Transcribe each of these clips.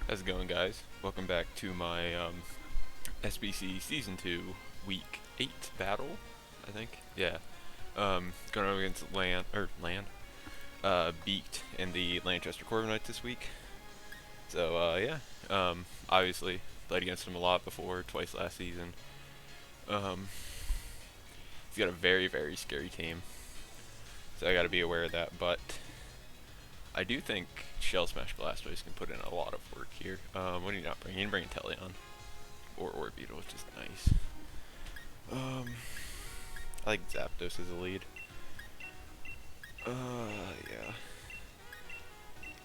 How's it going, guys? Welcome back to my SPC Season 2 Week 8 battle, I think. Yeah. Going up against Beaked and the Lanchester Corviknights this week. So, yeah. Obviously, played against him a lot before, twice last season. He's got a very, very scary team. So I gotta be aware of that, but I do think Shell Smash Blastoise can put in a lot of work here. What do you not bring? You didn't bring Inteleon. Or Orbeetle, which is nice. I like Zapdos as a lead. Yeah.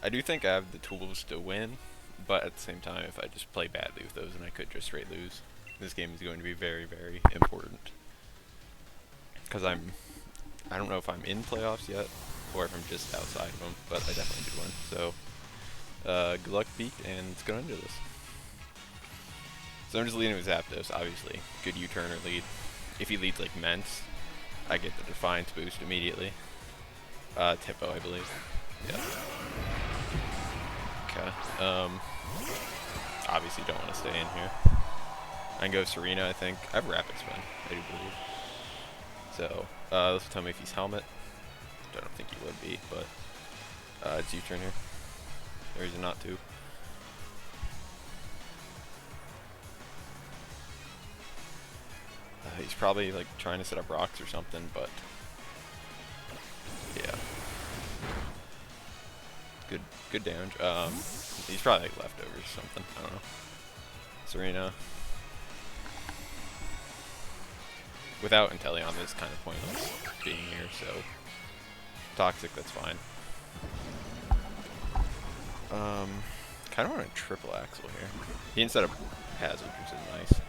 I do think I have the tools to win, but at the same time, if I just play badly with those, then I could just straight lose. This game is going to be very, very important. Because I don't know if I'm in playoffs yet, or if I'm just outside of them, but I definitely did win. So, good luck, Beaked, and let's go into this. So I'm just leading with Zapdos, obviously. Good U-turn or lead. If he leads like Mence, I get the Defiance boost immediately. Tippo, I believe. Yeah. Okay. Obviously don't want to stay in here. I can go Serena, I think. I have Rapid Spin, I do believe. So, this will tell me if he's Helmet. I don't think he would be, but it's U-turn here. Or is it not to? He's probably like trying to set up rocks or something, but yeah. Good damage. He's probably like leftovers or something. I don't know. Serena. Without Inteleon, it's kind of pointless being here, so Toxic, that's fine. Kind of want a triple Axle here. He instead of Hazard, which is nice.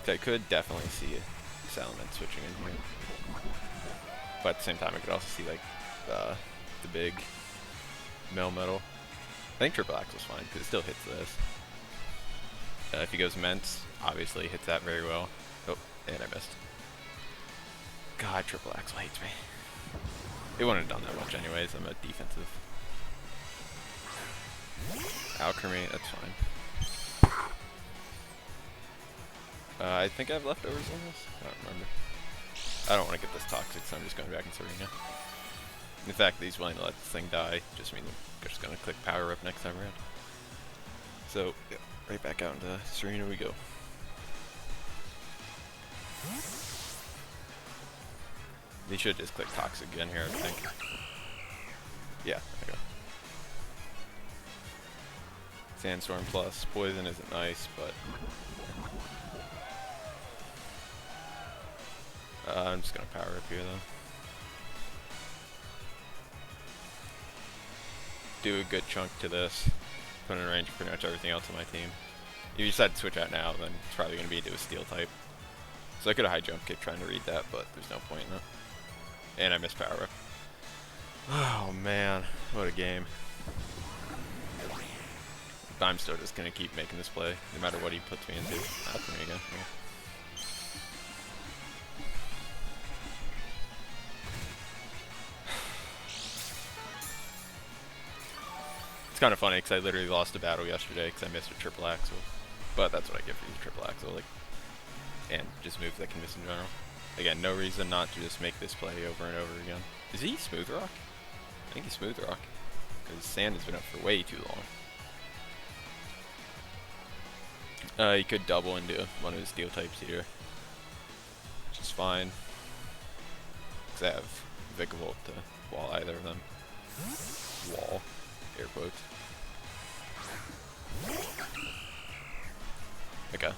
I could definitely see Salamence switching in here. But at the same time, I could also see like the big Melmetal. I think triple Axle's fine because it still hits this. If he goes Mence, obviously hits that very well. Oh, and I missed. God, triple Axle hates me. It wouldn't have done that much anyways. I'm a defensive. Alchemy, that's fine. I think I have leftovers on this. I don't remember. I don't want to get this Toxic, so I'm just going back in Serena. In fact, he's willing to let this thing die just means I'm just going to click Power Up next time around. So, yeah, right back out into Serena we go. He should just click Toxic again here, I think. Yeah, there we go. Sandstorm plus Poison isn't nice, but I'm just gonna power up here though. Do a good chunk to this. Put in range of pretty much everything else on my team. If you decide to switch out now, then it's probably gonna be into a Steel type. So I could have high jump kick trying to read that, but there's no point in it. And I missed power up. Oh man, what a game. I'm still just gonna keep making this play, no matter what he puts me into. That's me again. Yeah. It's kind of funny because I literally lost a battle yesterday because I missed a triple Axle. But that's what I get for the triple Axle, like, and just moves that can miss in general. Again, no reason not to just make this play over and over again. Is he Smooth Rock? I think he's Smooth Rock because Sand has been up for way too long. He could double into one of his Steel types here, which is fine because I have Vikavolt to wall either of them. Wall. Air quotes. Okay.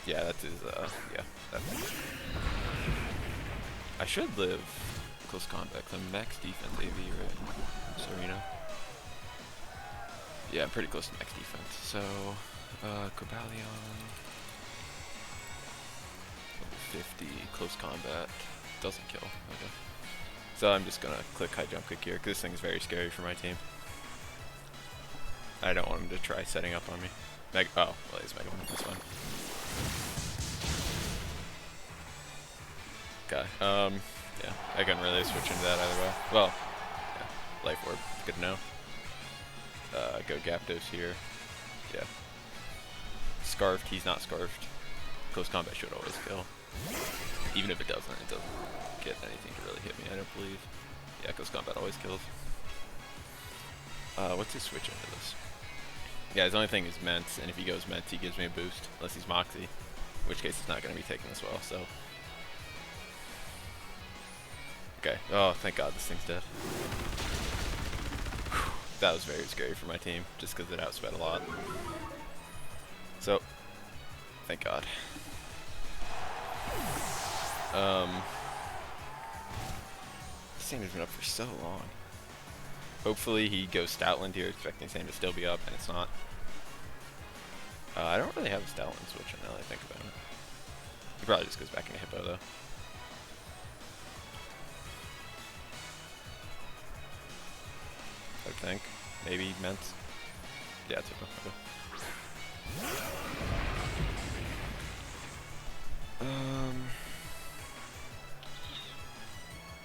Yeah, that's his, yeah. That's I should live close combat because I'm max defense AV, right? Serena. Yeah, I'm pretty close to max defense. So, Cobalion. Level 50, close combat. Doesn't kill. Okay. So I'm just gonna click high jump kick here, because this thing's very scary for my team. I don't want him to try setting up on me. Oh, well, he's Mega Man, that's fine. Okay, yeah, I couldn't really switch into that either way. Well, yeah. Life Orb, good to know. Go Gyapdos here. Yeah. Scarfed, he's not scarfed. Close combat should always kill. Even if it doesn't get anything to really hit me, I don't believe. Yeah, close combat always kills. What's his switch into this? Yeah, his only thing is Ment, and if he goes Ment, he gives me a boost. Unless he's Moxie. In which case it's not going to be taken as well, so. Okay. Oh, thank God this thing's dead. Whew. That was very scary for my team, just because it outsped a lot. So, thank God. This thing has been up for so long. Hopefully he goes Stoutland here, expecting Sand to still be up, and it's not. I don't really have a Stoutland switch now that I think about it. He probably just goes back into Hippo though. I would think. Maybe Ment. Yeah, it's Hippo. Okay.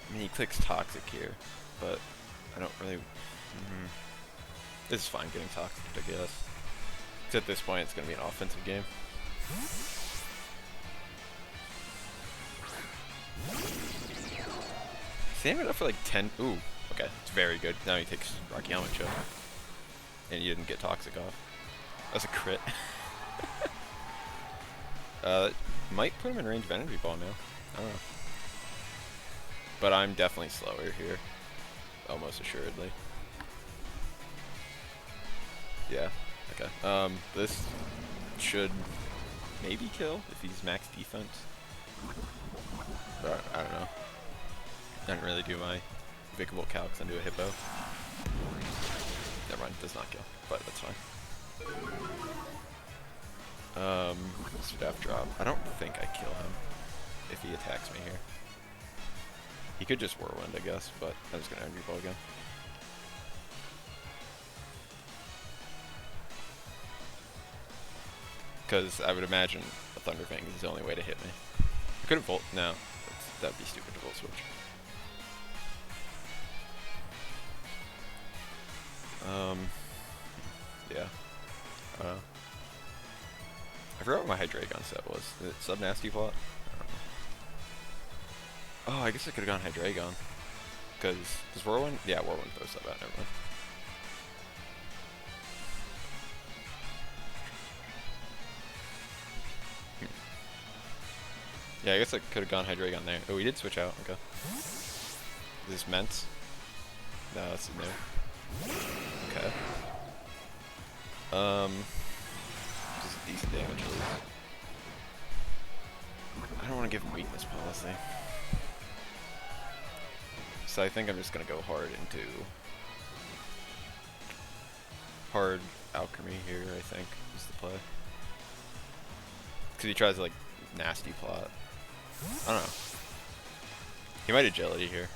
I mean, he clicks Toxic here, but I don't really. This is fine getting Toxic, I guess. At this point, it's going to be an offensive game. Sand it up for like 10. Ooh, okay, it's very good. Now he takes Rocky Helmet Choke, and he didn't get Toxic off. That's a crit. Might put him in range of Energy Ball now. I don't know. But I'm definitely slower here, almost assuredly. Yeah. Okay. This should maybe kill if he's max defense. But I don't know. Didn't really do my Vicable calcs onto a Hippo. Never mind, does not kill, but that's fine. Staff drop. I don't think I kill him if he attacks me here. He could just Whirlwind, I guess, but I'm just gonna Energy Ball again. Because I would imagine a Thunder Fang is the only way to hit me. I couldn't Volt. No, that'd be stupid to Volt Switch. Yeah. I don't know. I forgot what my Hydreigon set was. Is it Sub Nasty Plot? I don't know. Oh, I guess I could have gone Hydreigon. Because, does Whirlwind? Yeah, Whirlwind throws Sub out, never mind. Yeah, I guess I could have gone Hydreigon there. Oh, we did switch out. Okay. Is this Ment? No, that's new. Okay. This is decent damage at least. I don't want to give him weakness policy. So I think I'm just going to go hard into hard Alchemy here, I think, is the play. Because he tries to, like, nasty plot. I don't know. He might Agility here.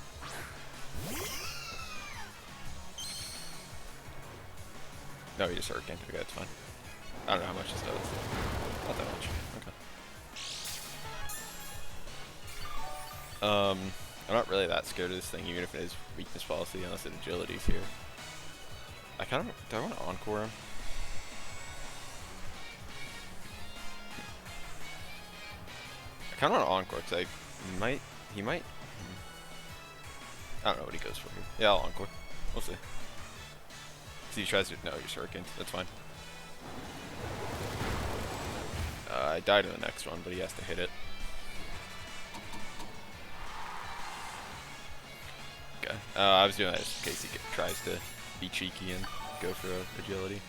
No, he just Hurricane. Okay, that's fine. I don't know how much this does. Not that much. Okay. I'm not really that scared of this thing, even if it is weakness policy, unless it Agility's here. I kind of... Do I want to Encore him? I kind of want to Encore, because he might... I don't know what he goes for here. Yeah, I'll Encore. We'll see. See, he tries to... No, you're Hurricane. That's fine. I died in the next one, but he has to hit it. Okay. I was doing that just in case he tries to be cheeky and go for Agility.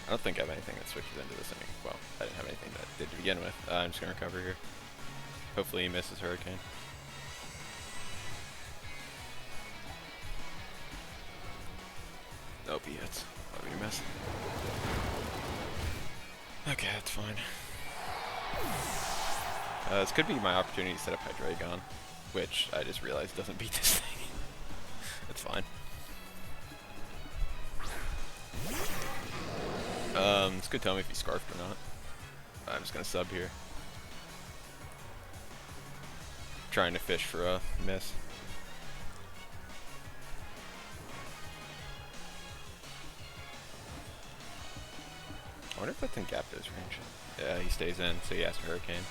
I don't think I have anything that switches into this thing. Well, I didn't have anything that did to begin with. I'm just going to recover here. Hopefully he misses Hurricane. Nope, he hits. That'll be a miss. Okay, that's fine. This could be my opportunity to set up Hydreigon, which I just realized doesn't beat this thing. It's fine. This could tell me if he's Scarfed or not. I'm just gonna sub here. Trying to fish for a miss. I wonder if that's in Gapto's range. Yeah, he stays in, so he has to Hurricane.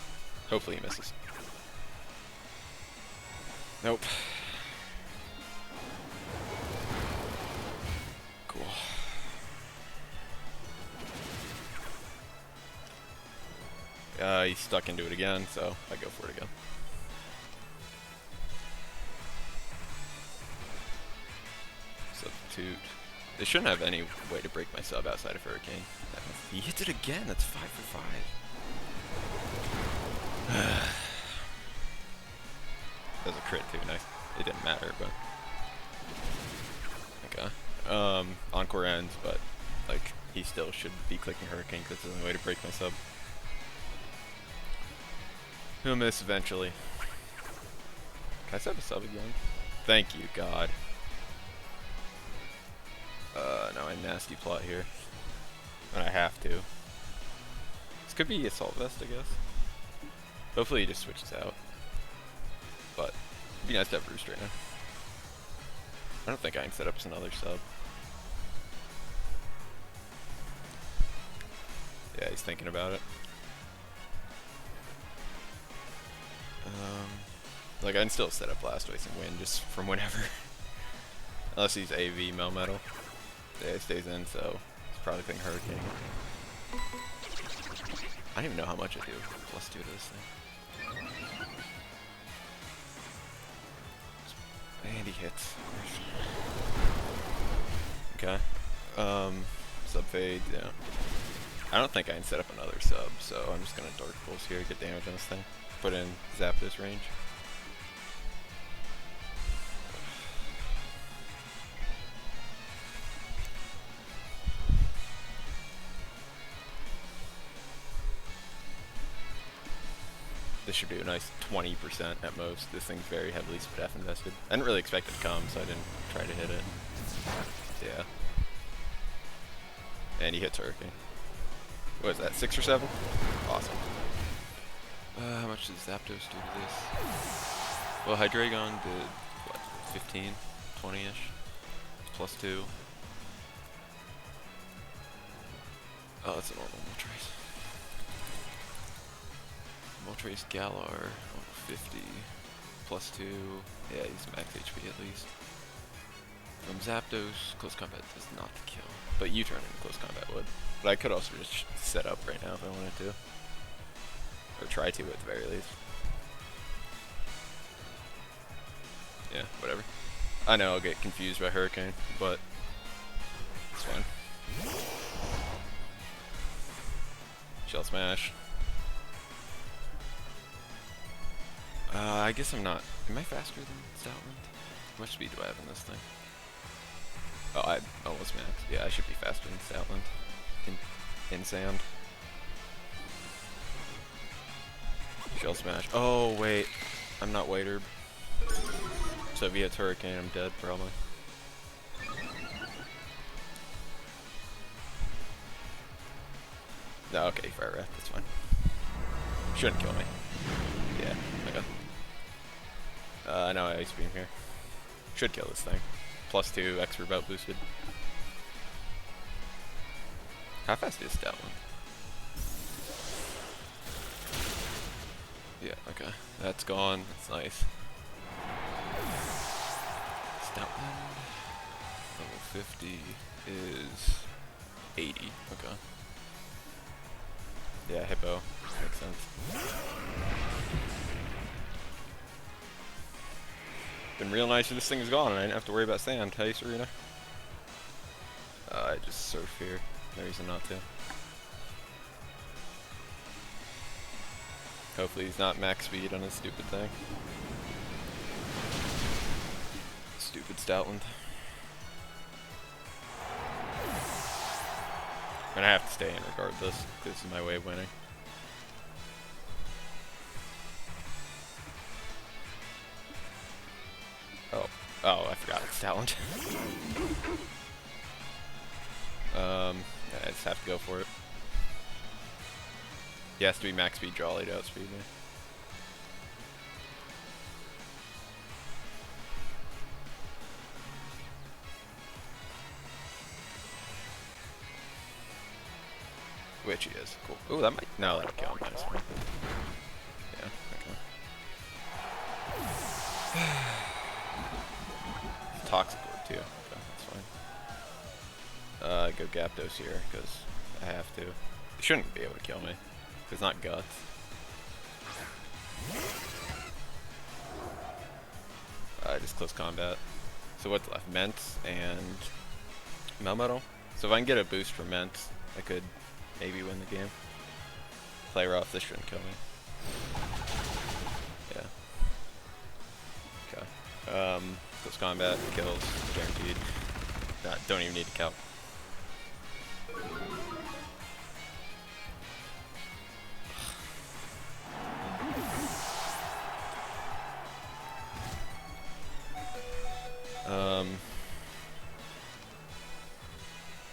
Hopefully he misses. Nope. Cool. He's stuck into it again, so I go for it again. Substitute. They shouldn't have any way to break my sub outside of Hurricane. He hits it again. That's 5 for 5. That was a crit too. Nice. It didn't matter, but okay. Encore ends, but like he still should be clicking Hurricane because it's the only way to break my sub. He'll miss eventually. Can I sub a sub again? Thank you, God. Now a nasty plot here. And I have to. This could be Assault Vest, I guess. Hopefully he just switches out. But it'd be nice to have Roost right now. I don't think I can set up another sub. Yeah, he's thinking about it. Like I can still set up Blastoise and win just from whenever. Unless he's AV Melmetal. Yeah, he stays in, so he's probably thinking Hurricane. I don't even know how much I do. +2 to this thing. And he hits. Okay. Sub fade, yeah. I don't think I can set up another sub, so I'm just gonna Dark Pulse here, get damage on this thing. Put in Zapdos range. This should be a nice 20% at most. This thing's very heavily SPF invested. I didn't really expect it to come, so I didn't try to hit it. Yeah. And he hits Hurricane. What is that, 6 or 7? Awesome. How much does Zapdos do to this? Well, Hydreigon did, what, 15? 20-ish? +2. Oh, that's a normal Moltres. Moltres Galar, 50, +2. Yeah, he's max HP at least. From Zapdos, close combat does not kill, but U-turn in close combat would. But I could also just set up right now if I wanted to, or try to at the very least. Yeah, whatever. I know I'll get confused by Hurricane, but it's fine. Shell Smash. I guess I'm not. Am I faster than Stoutland? How much speed do I have in this thing? Oh, I almost maxed. Yeah, I should be faster than Stoutland. In sand. Shell Smash. Oh, wait. I'm not White Herb. So if he hits Hurricane, I'm dead, probably. No, okay, Fire Wrath, that's fine. Shouldn't kill me. Yeah, okay. I know Ice Beam here. Should kill this thing. +2, extra bout boosted. How fast is Stoutland? Yeah, okay. That's gone. That's nice. Stoutland, level 50 is 80. Okay. Yeah, Hippo. Makes sense. Been real nice if this thing is gone and I didn't have to worry about sand. Hey, Serena. I just surf here. No reason not to. Hopefully he's not max speed on his stupid thing. Stupid Stoutland. And I have to stay in regardless. This is my way of winning. Oh, I forgot it's Stoutland. I just have to go for it. He has to be max speed Jolly to outspeed me. Which he is. Cool. Ooh, that might... No, that'll kill him. Nice one. Yeah, okay. Toxic Orb, too. Okay, that's fine. Go Gyapdos here, because I have to. He shouldn't be able to kill me. If it's not Guts. Just close combat. So what's left? Ments and Melmetal. So if I can get a boost from Ments, I could maybe win the game. Play rough, this shouldn't kill me. Yeah. Okay. Close combat, kills, guaranteed. Don't even need to count.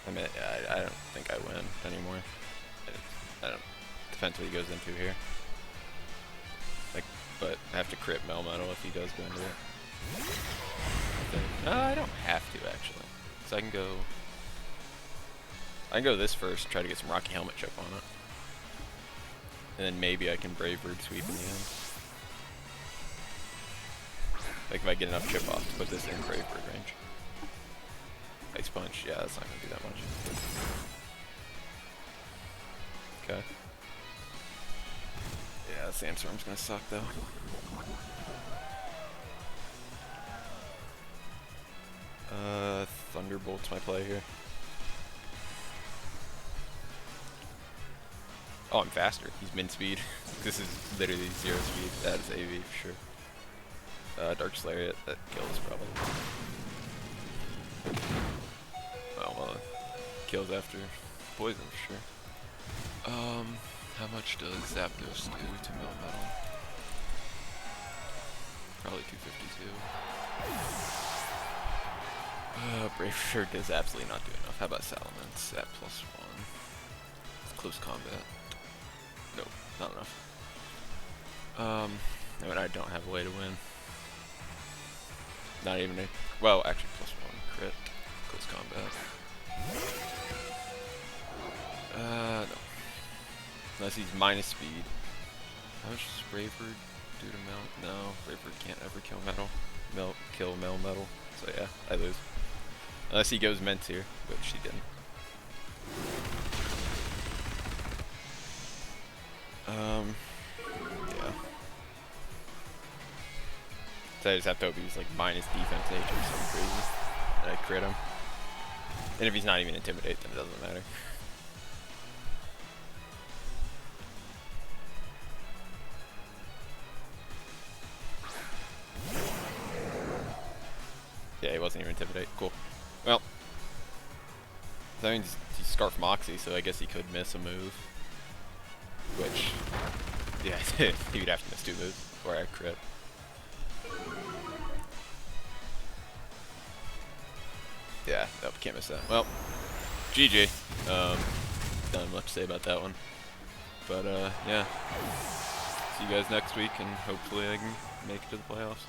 I mean, I don't think I win anymore. I don't. Depends what he goes into here. Like, but I have to crit Melmetal if he does go into it. I don't have to actually, so I can go this first, try to get some Rocky Helmet chip on it, and then maybe I can Brave Bird sweep in the end. Like if I get enough chip off to put this in Brave Bird range. Ice Punch, yeah, that's not gonna do that much. Okay. Yeah, Sandstorm's gonna suck though. Thunderbolt's my play here. Oh, I'm faster. He's min speed. This is literally 0 speed. That is AV for sure. Dark Lariat, that kills probably. Well, kills after poison for sure. How much does Zapdos do to Melmetal? Probably 252. Brave Bird does absolutely not do enough. How about Salamence at +1? Close combat. Nope, not enough. I mean, I don't have a way to win. Not even a... Well, actually, +1 crit. Close combat. No. Unless he's minus speed. How much does Brave Bird do to Mel? No, Brave Bird can't ever kill kill Melmetal. So yeah, I lose. Unless he goes Ments here, which he didn't. Yeah. So I just have to hope he's like minus defense H or something crazy. And I crit him. And if he's not even Intimidate, then it doesn't matter. Yeah, he wasn't even Intimidate. Cool. Well, that means he Scarf Moxie, so I guess he could miss a move. Which, yeah, he would have to miss 2 moves before I crit. Yeah, nope, can't miss that. Well, GG. Not much to say about that one. But, yeah. See you guys next week, and hopefully I can make it to the playoffs.